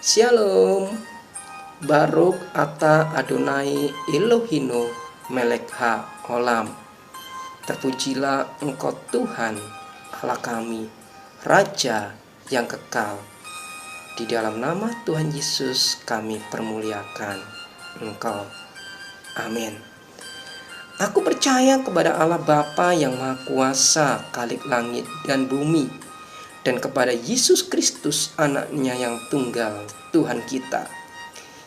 Shalom, Baruk ata Adonai Elohino melek ha olam. Terpujilah Engkau Tuhan Allah kami, Raja yang kekal. Di dalam nama Tuhan Yesus kami permuliakan Engkau. Amin. Aku percaya kepada Allah Bapa yang Maha Kuasa, Khalik langit dan bumi, dan kepada Yesus Kristus, anaknya yang tunggal, Tuhan kita,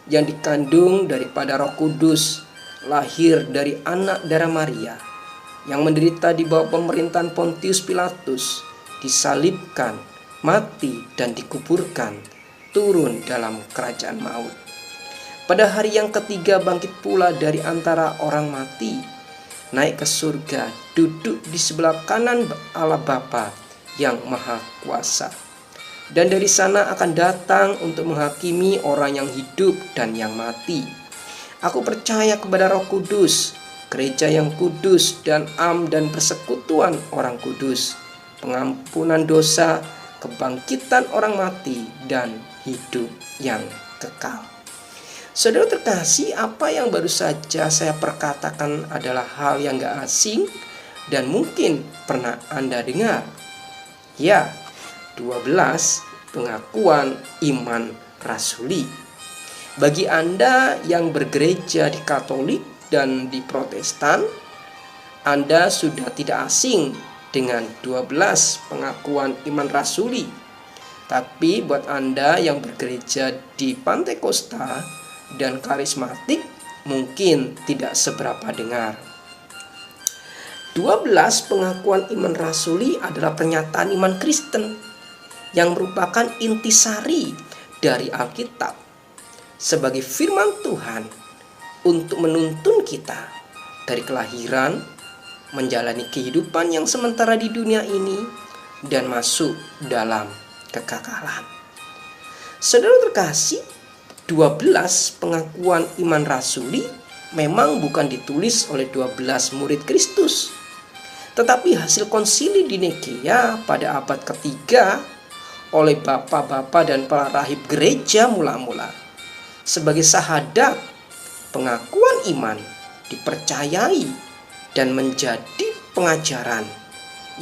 yang dikandung daripada Roh Kudus, lahir dari anak darah Maria, yang menderita di bawah pemerintahan Pontius Pilatus, disalibkan, mati dan dikuburkan, turun dalam kerajaan maut. Pada hari yang ketiga bangkit pula dari antara orang mati, naik ke surga, duduk di sebelah kanan Allah Bapa yang Maha Kuasa. Dan dari sana akan datang untuk menghakimi orang yang hidup dan yang mati. Aku percaya kepada Roh Kudus, gereja yang kudus dan dan persekutuan orang kudus, pengampunan dosa, kebangkitan orang mati, dan hidup yang kekal. Saudara terkasih, apa yang baru saja saya perkatakan adalah hal yang gak asing dan mungkin pernah Anda dengar. Ya, 12 pengakuan iman rasuli. Bagi Anda yang bergereja di Katolik dan di Protestan, Anda sudah tidak asing dengan 12 pengakuan iman rasuli. Tapi buat Anda yang bergereja di Pantekosta dan karismatik, mungkin tidak seberapa dengar. 12 pengakuan iman rasuli adalah pernyataan iman Kristen yang merupakan intisari dari Alkitab sebagai firman Tuhan untuk menuntun kita dari kelahiran, menjalani kehidupan yang sementara di dunia ini, dan masuk dalam kekekalan. Saudara terkasih, 12 pengakuan iman rasuli memang bukan ditulis oleh 12 murid Kristus, tetapi hasil konsili di Nikea pada abad ketiga oleh bapak-bapak dan para rahib gereja mula-mula. Sebagai sahadat, pengakuan iman dipercayai dan menjadi pengajaran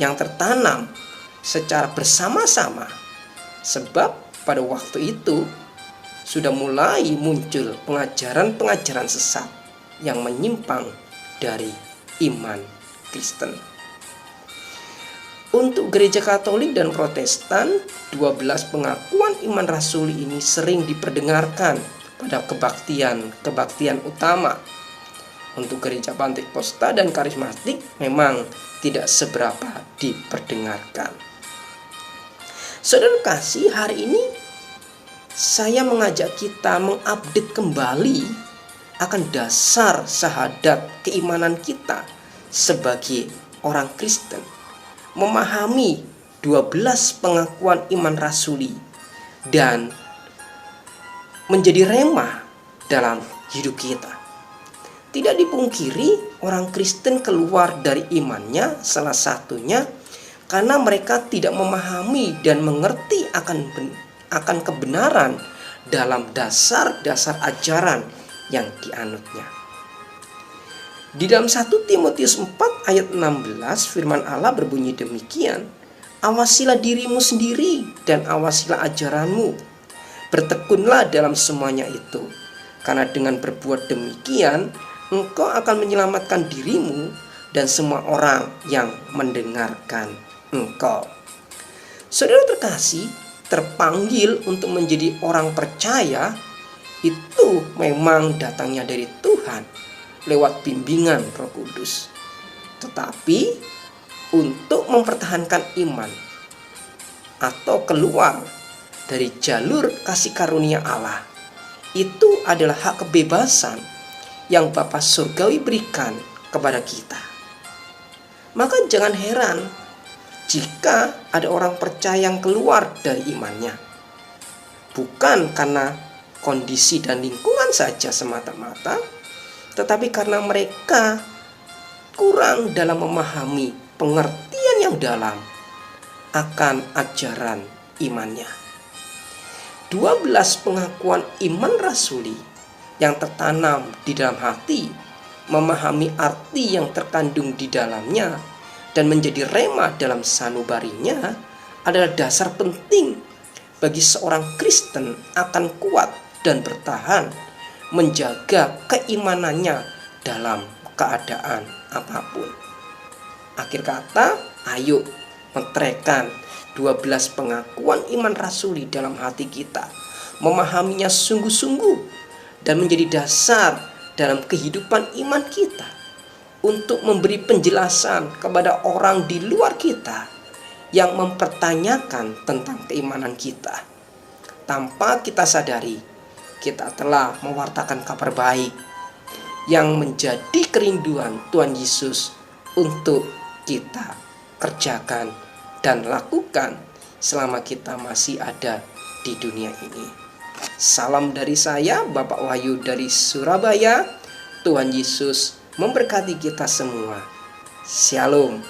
yang tertanam secara bersama-sama. Sebab pada waktu itu sudah mulai muncul pengajaran-pengajaran sesat yang menyimpang dari iman Kristen. Untuk gereja Katolik dan Protestan, 12 pengakuan iman rasuli ini sering diperdengarkan pada kebaktian utama. Untuk gereja Pantekosta dan karismatik memang tidak seberapa diperdengarkan. Saudara kasih, hari ini saya mengajak kita mengupdate kembali akan dasar syahadat keimanan kita sebagai orang Kristen, memahami 12 pengakuan iman rasuli dan menjadi rema dalam hidup kita. Tidak dipungkiri, orang Kristen keluar dari imannya salah satunya karena mereka tidak memahami dan mengerti akan kebenaran dalam dasar-dasar ajaran yang dianutnya. Di dalam 1 Timotius 4 ayat 16 firman Allah berbunyi demikian, awasilah dirimu sendiri dan awasilah ajaranmu, bertekunlah dalam semuanya itu, karena dengan berbuat demikian engkau akan menyelamatkan dirimu dan semua orang yang mendengarkan engkau. Saudara terkasih, terpanggil untuk menjadi orang percaya itu memang datangnya dari Tuhan lewat bimbingan Roh Kudus. Tetapi untuk mempertahankan iman atau keluar dari jalur kasih karunia Allah, itu adalah hak kebebasan yang Bapa Surgawi berikan kepada kita. Maka jangan heran jika ada orang percaya yang keluar dari imannya, bukan karena kondisi dan lingkungan saja semata-mata, tetapi karena mereka kurang dalam memahami pengertian yang dalam akan ajaran imannya. 12 pengakuan iman rasuli yang tertanam di dalam hati, memahami arti yang terkandung di dalamnya, dan menjadi rema dalam sanubarinya adalah dasar penting bagi seorang Kristen akan kuat dan bertahan menjaga keimanannya dalam keadaan apapun. Akhir kata, ayo mentrekan 12 pengakuan iman rasuli dalam hati kita, memahaminya sungguh-sungguh dan menjadi dasar dalam kehidupan iman kita untuk memberi penjelasan kepada orang di luar kita yang mempertanyakan tentang keimanan kita. Tanpa kita sadari, kita telah mewartakan kabar baik yang menjadi kerinduan Tuhan Yesus untuk kita kerjakan dan lakukan selama kita masih ada di dunia ini. Salam dari saya, Bapak Wahyu dari Surabaya. Tuhan Yesus memberkati kita semua. Shalom.